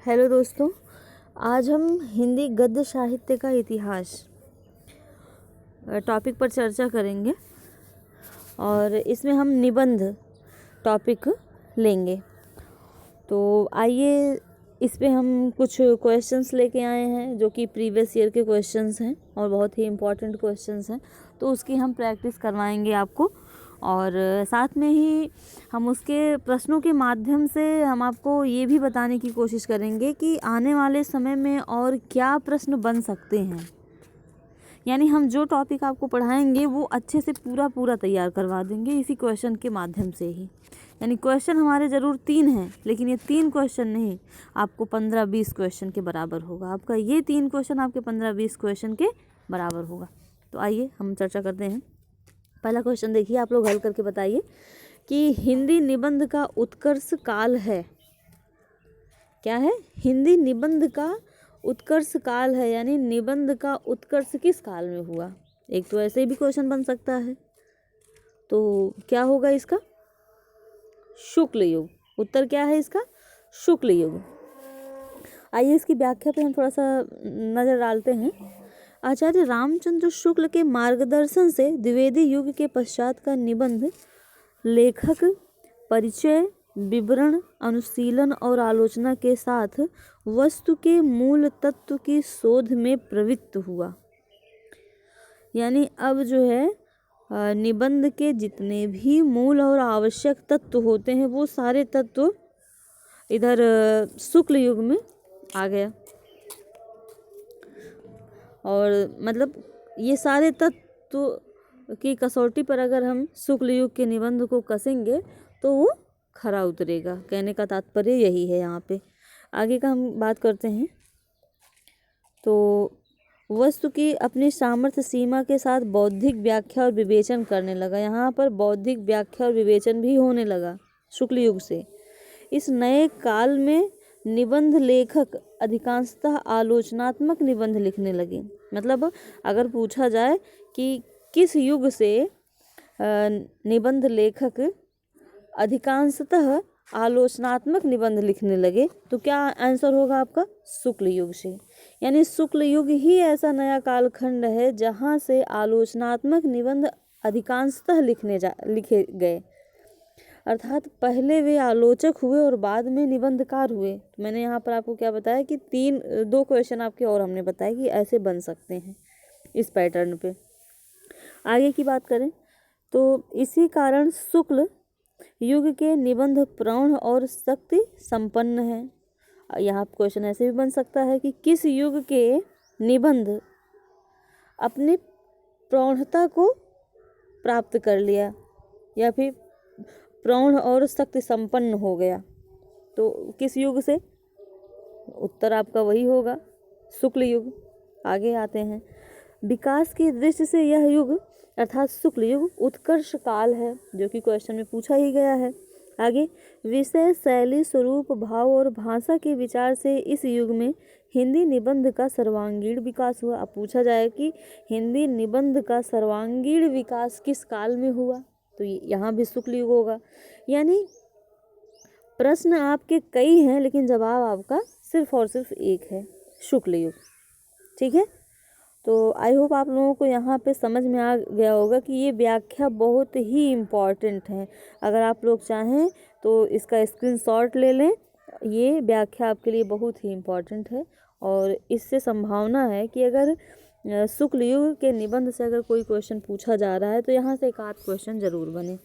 Hello दोस्तों, आज हम हिंदी गद्य साहित्य का इतिहास टॉपिक पर चर्चा करेंगे और इसमें हम निबंध टॉपिक लेंगे। तो आइए इस पे हम कुछ क्वेश्चंस लेके आए हैं जो कि प्रीवियस ईयर के क्वेश्चंस हैं और बहुत ही इम्पोर्टेंट क्वेश्चंस हैं। तो उसकी हम प्रैक्टिस करवाएंगे आपको और साथ में ही हम उसके प्रश्नों के माध्यम से हम आपको ये भी बताने की कोशिश करेंगे कि आने वाले समय में और क्या प्रश्न बन सकते हैं। यानी हम जो टॉपिक आपको पढ़ाएंगे वो अच्छे से पूरा तैयार करवा देंगे इसी क्वेश्चन के माध्यम से ही। यानी क्वेश्चन हमारे ज़रूर 3 हैं, लेकिन ये 3 क्वेश्चन नहीं, आपको 15-20 क्वेश्चन के बराबर होगा। आपका ये 3 क्वेश्चन आपके 15-20 क्वेश्चन के बराबर होगा। तो आइए हम चर्चा करते हैं। पहला क्वेश्चन देखिए, आप लोग हल करके बताइए कि हिंदी निबंध का उत्कर्ष काल है क्या है। हिंदी निबंध का उत्कर्ष काल है, यानी निबंध का उत्कर्ष किस काल में हुआ। एक तो ऐसे भी क्वेश्चन बन सकता है, तो क्या होगा इसका, शुक्ल युग। उत्तर क्या है इसका, शुक्ल युग। आइए इसकी व्याख्या पे हम थोड़ा सा नज़र डालते हैं। आचार्य रामचंद्र शुक्ल के मार्गदर्शन से द्विवेदी युग के पश्चात का निबंध लेखक परिचय, विवरण, अनुशीलन और आलोचना के साथ वस्तु के मूल तत्व की शोध में प्रवृत्त हुआ। यानी अब जो है निबंध के जितने भी मूल और आवश्यक तत्व होते हैं वो सारे तत्व इधर शुक्ल युग में आ गया। और मतलब ये सारे तत्व की कसौटी पर अगर हम शुक्ल युग के निबंध को कसेंगे तो वो खरा उतरेगा। कहने का तात्पर्य यही है। यहाँ पे आगे का हम बात करते हैं। तो वस्तु की अपनी सामर्थ्य सीमा के साथ बौद्धिक व्याख्या और विवेचन करने लगा। यहाँ पर बौद्धिक व्याख्या और विवेचन भी होने लगा शुक्ल युग से। इस नए काल में निबंध लेखक अधिकांशतः आलोचनात्मक निबंध लिखने लगे। मतलब अगर पूछा जाए कि किस युग से निबंध लेखक अधिकांशतः आलोचनात्मक निबंध लिखने लगे, तो क्या आंसर होगा आपका, शुक्ल युग से। यानी शुक्ल युग ही ऐसा नया कालखंड है जहाँ से आलोचनात्मक निबंध अधिकांशतः लिखे गए। अर्थात पहले वे आलोचक हुए और बाद में निबंधकार हुए। तो मैंने यहाँ पर आपको क्या बताया कि 2 क्वेश्चन आपके और हमने बताया कि ऐसे बन सकते हैं इस पैटर्न पे। आगे की बात करें तो इसी कारण शुक्ल युग के निबंध प्रौढ़ और शक्ति संपन्न है। यहाँ क्वेश्चन ऐसे भी बन सकता है कि किस युग के निबंध अपनी प्रौढ़ता को प्राप्त कर लिया या फिर प्रौढ़ और शक्ति संपन्न हो गया। तो किस युग से, उत्तर आपका वही होगा, शुक्ल युग। आगे आते हैं। विकास की दृष्टि से यह युग अर्थात शुक्ल युग उत्कर्ष काल है, जो कि क्वेश्चन में पूछा ही गया है। आगे, विषय, शैली, स्वरूप, भाव और भाषा के विचार से इस युग में हिंदी निबंध का सर्वांगीण विकास हुआ। अब पूछा जाए कि हिंदी निबंध का सर्वांगीण विकास किस काल में हुआ, तो यहाँ भी शुक्ल युग होगा। यानी प्रश्न आपके कई हैं लेकिन जवाब आपका सिर्फ और सिर्फ एक है, शुक्ल युग। ठीक है, तो आई होप आप लोगों को यहाँ पे समझ में आ गया होगा कि ये व्याख्या बहुत ही इम्पॉर्टेंट है। अगर आप लोग चाहें तो इसका स्क्रीनशॉट ले लें। ये व्याख्या आपके लिए बहुत ही इम्पॉर्टेंट है और इससे संभावना है कि अगर शुक्ल युग के निबंध से अगर कोई क्वेश्चन पूछा जा रहा है तो यहाँ से एक आध क्वेश्चन जरूर बने।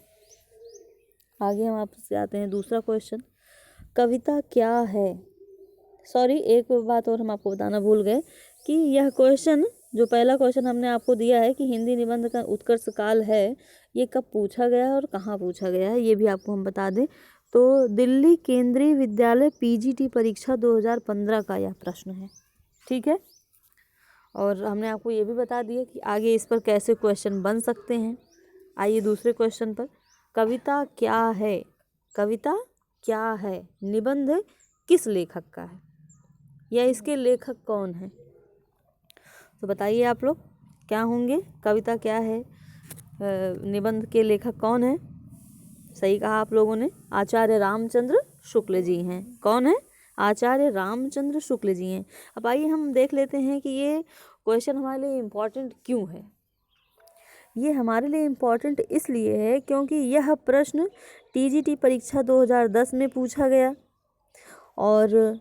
आगे हम आपसे आते हैं दूसरा क्वेश्चन, कविता क्या है। सॉरी, एक बात और हम आपको बताना भूल गए कि यह क्वेश्चन, जो पहला क्वेश्चन हमने आपको दिया है कि हिंदी निबंध का उत्कर्ष काल है, ये कब पूछा गया है और कहाँ पूछा गया है, ये भी आपको हम बता दें। तो दिल्ली केंद्रीय विद्यालय पीजीटी परीक्षा 2015 का यह प्रश्न है। ठीक है, और हमने आपको ये भी बता दिया कि आगे इस पर कैसे क्वेश्चन बन सकते हैं। आइए दूसरे क्वेश्चन पर, कविता क्या है। कविता क्या है, निबंध किस लेखक का है या इसके लेखक कौन है, तो बताइए आप लोग क्या होंगे। कविता क्या है, निबंध के लेखक कौन है। सही कहा आप लोगों ने, आचार्य रामचंद्र शुक्ल जी हैं। कौन है, आचार्य रामचंद्र शुक्ल जी हैं। अब आइए हम देख लेते हैं कि ये क्वेश्चन हमारे लिए इम्पोर्टेंट क्यों है। ये हमारे लिए इम्पोर्टेंट इसलिए है क्योंकि यह प्रश्न टीजीटी परीक्षा 2010 में पूछा गया और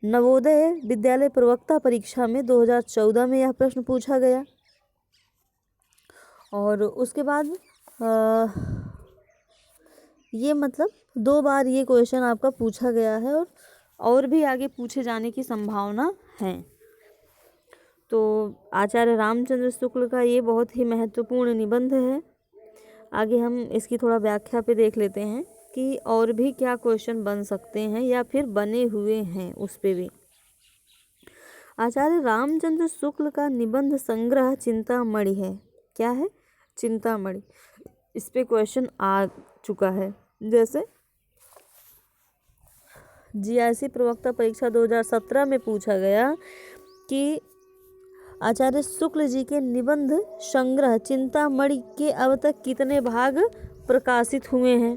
नवोदय विद्यालय प्रवक्ता परीक्षा में 2014 में यह प्रश्न पूछा गया और उसके बाद ये मतलब 2 बार ये क्वेश्चन आपका पूछा गया है और भी आगे पूछे जाने की संभावना है। तो आचार्य रामचंद्र शुक्ल का ये बहुत ही महत्वपूर्ण निबंध है। आगे हम इसकी थोड़ा व्याख्या पे देख लेते हैं कि और भी क्या क्वेश्चन बन सकते हैं या फिर बने हुए हैं उस पे भी। आचार्य रामचंद्र शुक्ल का निबंध संग्रह चिंतामणि है। क्या है? चिंतामणि। इस पे क्वेश्चन आ चुका है। जैसे जीआईसी प्रवक्ता परीक्षा 2017 में पूछा गया कि आचार्य शुक्ल जी के निबंध संग्रह चिंतामणि के अब तक कितने भाग प्रकाशित हुए हैं।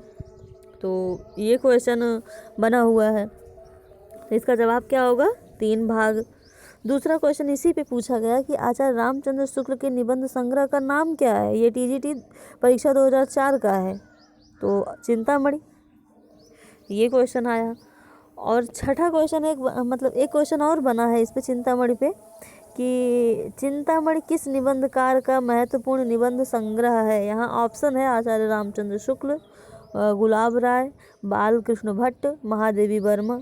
तो ये क्वेश्चन बना हुआ है। तो इसका जवाब क्या होगा? 3 भाग। दूसरा क्वेश्चन इसी पे पूछा गया कि आचार्य रामचंद्र शुक्ल के निबंध संग्रह का नाम क्या है। ये टीजीटी परीक्षा 2004 का है। तो चिंतामणि, ये क्वेश्चन आया। और छठा क्वेश्चन एक क्वेश्चन और बना है इस पे चिंतामणि पे कि चिंतामणि किस निबंधकार का महत्वपूर्ण निबंध संग्रह है। यहाँ ऑप्शन है आचार्य रामचंद्र शुक्ल, गुलाब राय, बालकृष्ण भट्ट, महादेवी वर्मा।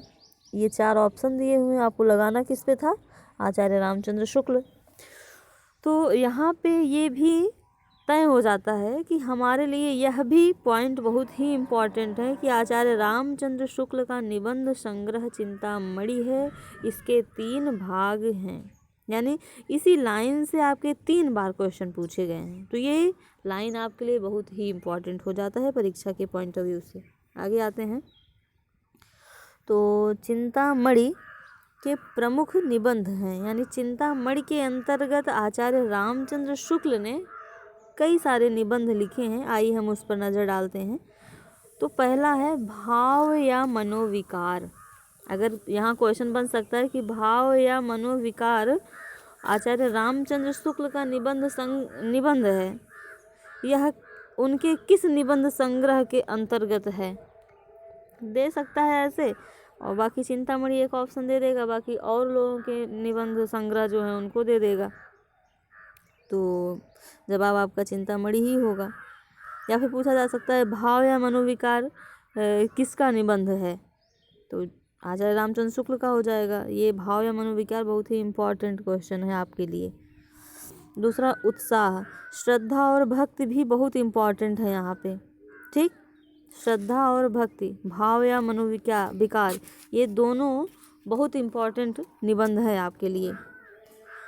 ये 4 ऑप्शन दिए हुए हैं। आपको लगाना किस पे था? आचार्य रामचंद्र शुक्ल। तो यहाँ पे ये भी तय हो जाता है कि हमारे लिए यह भी पॉइंट बहुत ही इम्पॉर्टेंट है कि आचार्य रामचंद्र शुक्ल का निबंध संग्रह चिंतामणि है। इसके 3 भाग हैं, यानी इसी लाइन से आपके 3 बार क्वेश्चन पूछे गए हैं। तो ये लाइन आपके लिए बहुत ही इम्पॉर्टेंट हो जाता है परीक्षा के पॉइंट ऑफ व्यू से। आगे आते हैं। तो चिंतामणि के प्रमुख निबंध हैं, यानी चिंतामणि के अंतर्गत आचार्य रामचंद्र शुक्ल ने कई सारे निबंध लिखे हैं। आइए हम उस पर नज़र डालते हैं। तो पहला है भाव या मनोविकार। अगर यहाँ क्वेश्चन बन सकता है कि भाव या मनोविकार आचार्य रामचंद्र शुक्ल का निबंध है, यह उनके किस निबंध संग्रह के अंतर्गत है, दे सकता है ऐसे। और बाकी चिंतामणि एक ऑप्शन दे देगा, बाकी और लोगों के निबंध संग्रह जो है उनको दे देगा। तो जवाब आपका चिंतामणि ही होगा। या फिर पूछा जा सकता है भाव या मनोविकार किसका निबंध है, तो आचार्य रामचंद्र शुक्ल का हो जाएगा। ये भाव या मनोविकार बहुत ही इम्पोर्टेंट क्वेश्चन है आपके लिए। दूसरा उत्साह, श्रद्धा और भक्ति भी बहुत इम्पोर्टेंट है यहाँ पे। ठीक, श्रद्धा और भक्ति, भाव या मनोविकार, ये दोनों बहुत इम्पोर्टेंट निबंध है आपके लिए।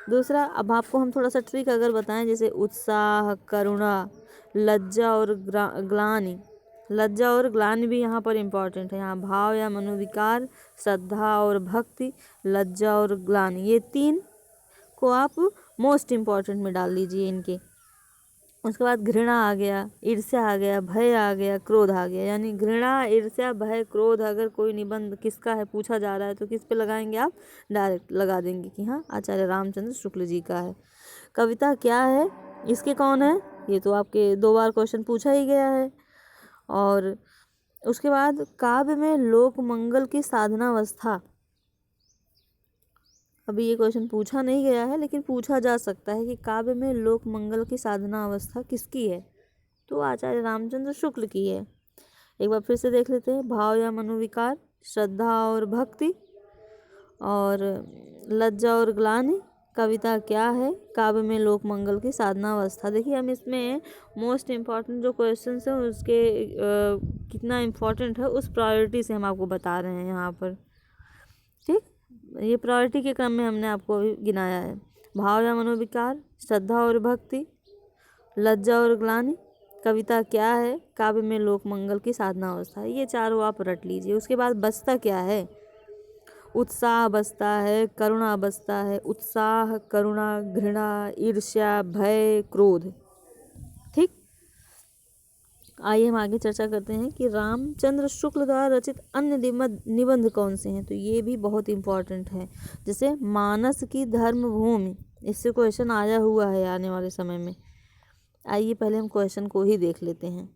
दूसरा, अब आपको हम थोड़ा सा ट्रिक अगर बताएं, जैसे उत्साह, करुणा, लज्जा और ग्लानि। लज्जा और ग्लानि भी यहाँ पर इम्पॉर्टेंट है। यहाँ भाव या मनोविकार, श्रद्धा और भक्ति, लज्जा और ग्लानि, ये 3 को आप मोस्ट इम्पॉर्टेंट में डाल लीजिए इनके। उसके बाद घृणा आ गया, ईर्ष्या आ गया, भय आ गया, क्रोध आ गया। यानी घृणा, ईर्ष्या, भय, क्रोध अगर कोई निबंध किसका है पूछा जा रहा है तो किस पे लगाएंगे आप? डायरेक्ट लगा देंगे कि हाँ आचार्य रामचंद्र शुक्ल जी का है। कविता क्या है, इसके कौन है, ये तो आपके 2 बार क्वेश्चन पूछा ही गया है। और उसके बाद काव्य में लोक मंगल की साधनावस्था, अभी ये क्वेश्चन पूछा नहीं गया है लेकिन पूछा जा सकता है कि काव्य में लोक मंगल की साधना अवस्था किसकी है, तो आचार्य रामचंद्र शुक्ल की है। एक बार फिर से देख लेते हैं। भाव या मनोविकार, श्रद्धा और भक्ति, और लज्जा और ग्लानि, कविता क्या है, काव्य में लोक मंगल की साधना अवस्था। देखिए हम इसमें मोस्ट इम्पॉर्टेंट जो क्वेश्चन हैं उसके कितना इम्पोर्टेंट है उस प्रायोरिटी से हम आपको बता रहे हैं यहाँ पर। ठीक, ये प्रायोरिटी के क्रम में हमने आपको अभी गिनाया है। भाव या मनोविकार, श्रद्धा और भक्ति, लज्जा और ग्लानि, कविता क्या है, काव्य में लोक मंगल की साधना अवस्था, ये 4 आप रट लीजिए। उसके बाद बचता क्या है, उत्साह बचता है, करुणा बचता है, उत्साह, करुणा, घृणा, ईर्ष्या, भय, क्रोध। ठीक, आइए हम आगे चर्चा करते हैं कि रामचंद्र शुक्ल द्वारा रचित अन्य निबंध कौन से हैं। तो ये भी बहुत इम्पोर्टेंट है। जैसे मानस की धर्मभूमि, इससे क्वेश्चन आया हुआ है आने वाले समय में। आइए पहले हम क्वेश्चन को ही देख लेते हैं।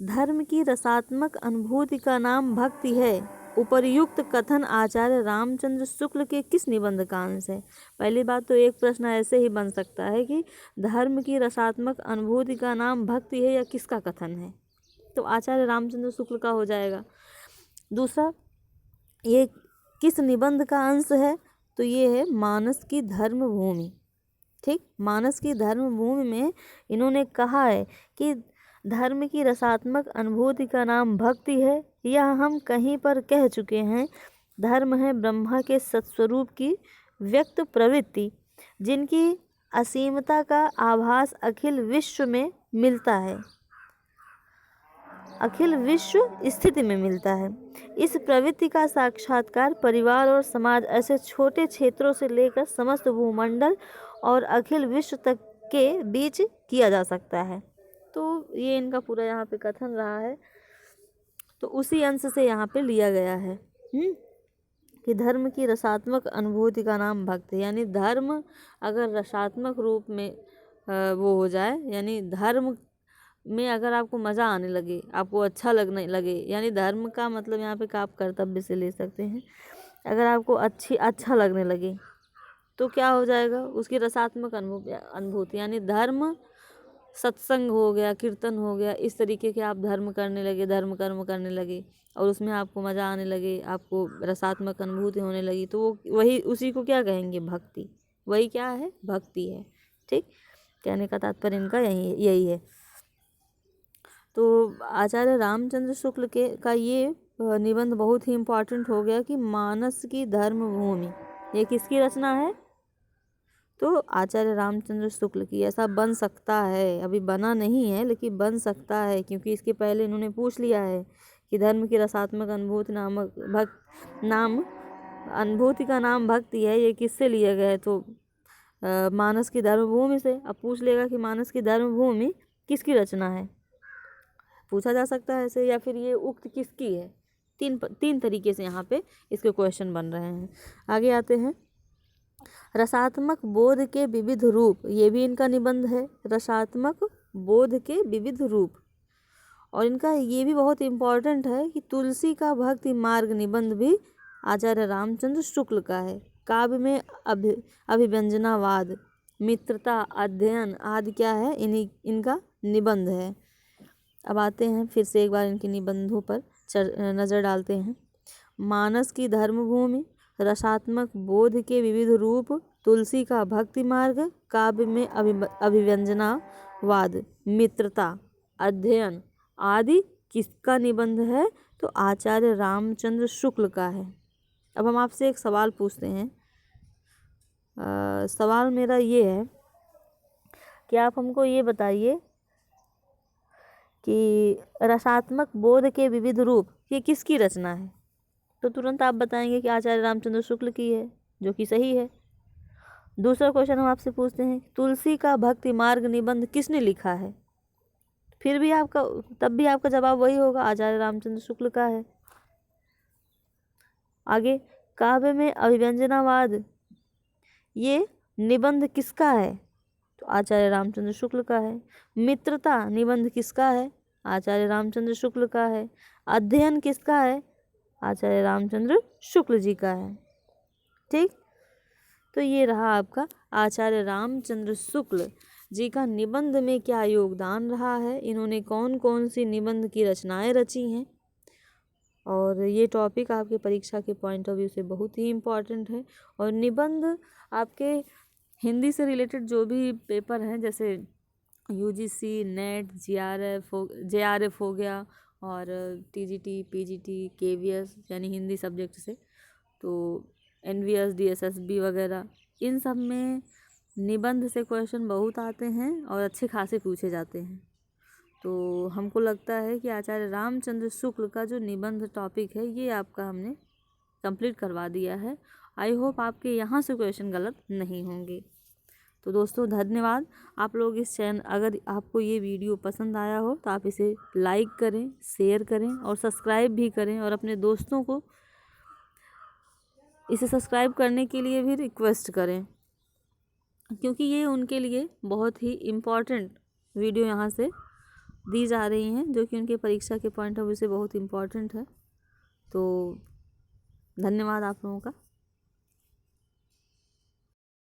धर्म की रसात्मक अनुभूति का नाम भक्ति है। उपर्युक्त कथन आचार्य रामचंद्र शुक्ल के किस निबंध का अंश है? पहली बात तो एक प्रश्न ऐसे ही बन सकता है कि धर्म की रसात्मक अनुभूति का नाम भक्ति है, या किसका कथन है? तो आचार्य रामचंद्र शुक्ल का हो जाएगा। दूसरा, ये किस निबंध का अंश है? तो ये है मानस की धर्मभूमि। ठीक, मानस की धर्मभूमि में इन्होंने कहा है कि धर्म की रसात्मक अनुभूति का नाम भक्ति है। यह हम कहीं पर कह चुके हैं। धर्म है ब्रह्मा के सत्स्वरूप की व्यक्त प्रवृत्ति, जिनकी असीमता का आभास अखिल विश्व में मिलता है, अखिल विश्व स्थिति में मिलता है। इस प्रवृत्ति का साक्षात्कार परिवार और समाज ऐसे छोटे क्षेत्रों से लेकर समस्त भूमंडल और अखिल विश्व तक के बीच किया जा सकता है। तो ये इनका पूरा यहाँ पे कथन रहा है। तो उसी अंश से यहाँ पे लिया गया है कि धर्म की रसात्मक अनुभूति का नाम भक्ति, यानी धर्म अगर रसात्मक रूप में वो हो जाए, यानी धर्म में अगर आपको मज़ा आने लगे, आपको अच्छा लगने लगे, यानी धर्म का मतलब यहाँ पे आप कर्तव्य से ले सकते हैं। अगर आपको अच्छा लगने लगे तो क्या हो जाएगा? उसकी रसात्मक अनुभूति, यानी धर्म सत्संग हो गया, कीर्तन हो गया, इस तरीके के आप धर्म करने लगे, धर्म कर्म करने लगे और उसमें आपको मज़ा आने लगे, आपको रसात्मक अनुभूति होने लगी, तो वो वही उसी को क्या कहेंगे? भक्ति। वही क्या है? भक्ति है। ठीक, कहने का तात्पर्य इनका यही है। तो आचार्य रामचंद्र शुक्ल का ये निबंध बहुत ही इम्पोर्टेंट हो गया कि मानस की धर्मभूमि, ये किसकी रचना है? तो आचार्य रामचंद्र शुक्ल की। ऐसा बन सकता है, अभी बना नहीं है लेकिन बन सकता है, क्योंकि इसके पहले इन्होंने पूछ लिया है कि धर्म की रसात्मक अनुभूति अनुभूति का नाम भक्ति है, ये किससे लिया गया है? तो मानस की धर्मभूमि से। अब पूछ लेगा कि मानस की धर्मभूमि किसकी रचना है, पूछा जा सकता है ऐसे, या फिर ये उक्त किसकी है। तीन तरीके से यहाँ पे इसके क्वेश्चन बन रहे हैं। आगे आते हैं। रसात्मक बोध के विविध रूप, ये भी इनका निबंध है। रसात्मक बोध के विविध रूप, और इनका ये भी बहुत इम्पोर्टेंट है कि तुलसी का भक्ति मार्ग निबंध भी आचार्य रामचंद्र शुक्ल का है। काव्य में अभिव्यंजनावाद, मित्रता, अध्ययन आदि क्या है? इनका निबंध है। अब आते हैं फिर से एक बार इनके निबंधों पर नज़र डालते हैं। मानस की धर्मभूमि, रसात्मक बोध के विविध रूप, तुलसी का भक्ति मार्ग, काव्य में अभिव्यंजनावाद, मित्रता, अध्ययन आदि किसका निबंध है? तो आचार्य रामचंद्र शुक्ल का है। अब हम आपसे एक सवाल पूछते हैं। सवाल मेरा ये है कि आप हमको ये बताइए कि रसात्मक बोध के विविध रूप ये किसकी रचना है? तो तुरंत आप बताएंगे कि आचार्य रामचंद्र शुक्ल की है, जो कि सही है। दूसरा क्वेश्चन हम आपसे पूछते हैं, तुलसी का भक्ति मार्ग निबंध किसने लिखा है? फिर भी तब भी आपका जवाब वही होगा, आचार्य रामचंद्र शुक्ल का है। आगे, काव्य में अभिव्यंजनावाद, ये निबंध किसका है? तो आचार्य रामचंद्र शुक्ल का है। मित्रता निबंध किसका है? आचार्य रामचंद्र शुक्ल का है। अध्ययन किसका है? आचार्य रामचंद्र शुक्ल जी का है। ठीक, तो ये रहा आपका आचार्य रामचंद्र शुक्ल जी का निबंध में क्या योगदान रहा है, इन्होंने कौन कौन सी निबंध की रचनाएं रची हैं। और ये टॉपिक आपके परीक्षा के पॉइंट ऑफ व्यू से बहुत ही इम्पॉर्टेंट है। और निबंध आपके हिंदी से रिलेटेड जो भी पेपर हैं, जैसे यूजीसी, नेट, जेआरएफ हो गया, और टीजीटी, पीजीटी, केवीएस यानी हिंदी सब्जेक्ट से, तो एनवीएस, डीएसएसबी वगैरह, इन सब में निबंध से क्वेश्चन बहुत आते हैं और अच्छे खासे पूछे जाते हैं। तो हमको लगता है कि आचार्य रामचंद्र शुक्ल का जो निबंध टॉपिक है, ये आपका हमने कंप्लीट करवा दिया है। आई होप आपके यहाँ से क्वेश्चन गलत नहीं होंगे। तो दोस्तों धन्यवाद। आप लोग इस चैनल, अगर आपको ये वीडियो पसंद आया हो तो आप इसे लाइक करें, शेयर करें और सब्सक्राइब भी करें, और अपने दोस्तों को इसे सब्सक्राइब करने के लिए भी रिक्वेस्ट करें, क्योंकि ये उनके लिए बहुत ही इम्पॉर्टेंट वीडियो यहाँ से दी जा रही हैं, जो कि उनके परीक्षा के पॉइंट ऑफ व्यू से बहुत इम्पॉर्टेंट है। तो धन्यवाद आप लोगों का।